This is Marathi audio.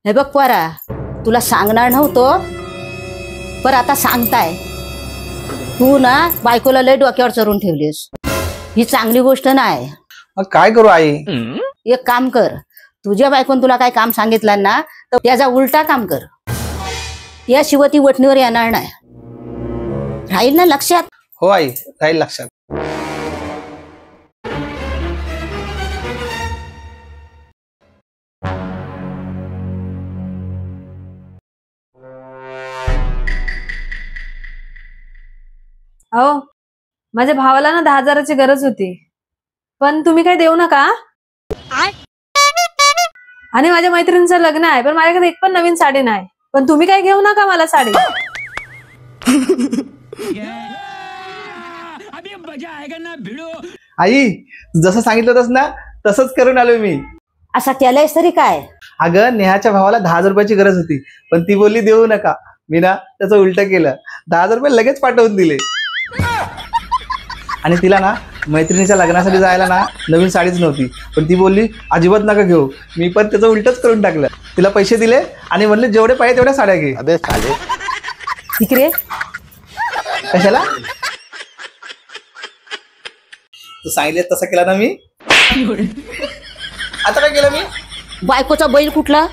हे बघ पोरा, तुला सांगणार नव्हतो पर आता सांगताय. तू ना बायकोला लय डोक्यावर चढून ठेवलीस. ही चांगली गोष्ट नाही. मग काय करू आई? एक काम कर, तुझ्या बायकोन तुला काय काम सांगितलं ना तर त्याचा उलटा काम कर. याशिवाय ती वटणीवर येणार नाही. राहील ना लक्षात? हो आई, राहील लक्षात. अहो, माझ्या भावाला ना 10,000ची गरज होती, पण तुम्ही काही देऊ नका. आणि माझ्या मैत्रिणीचं लग्न आहे, पण माझ्याकडे एक पण नवीन साडी नाही, पण तुम्ही काही घेऊ नका मला साडी. आई, जसं सांगितलं होतंस ना तसंच करून आलोय मी. असा केलायस तरी काय? अगं, नेहाच्या भावाला 10,000 रुपयाची गरज होती, पण ती बोलली देऊ नका. मी ना त्याचं उलट केलं, 10,000 रुपये लगेच पाठवून दिले. आणि तिला ना मैत्रिणीच्या लग्नासाठी जायला ना नवीन साडीच नव्हती, पण ती बोलली अजिबात नका घेऊ. मी पण त्याचं उलटच करून टाकलं. तिला पैसे दिले आणि म्हणले जेवढे पाहिजे तेवढ्या साड्या घे. अबे साले. इकडे कशाला? तू सांगितले तसं केला ना मी. आता काय केलं मी? बायकोचा बैल कुठला?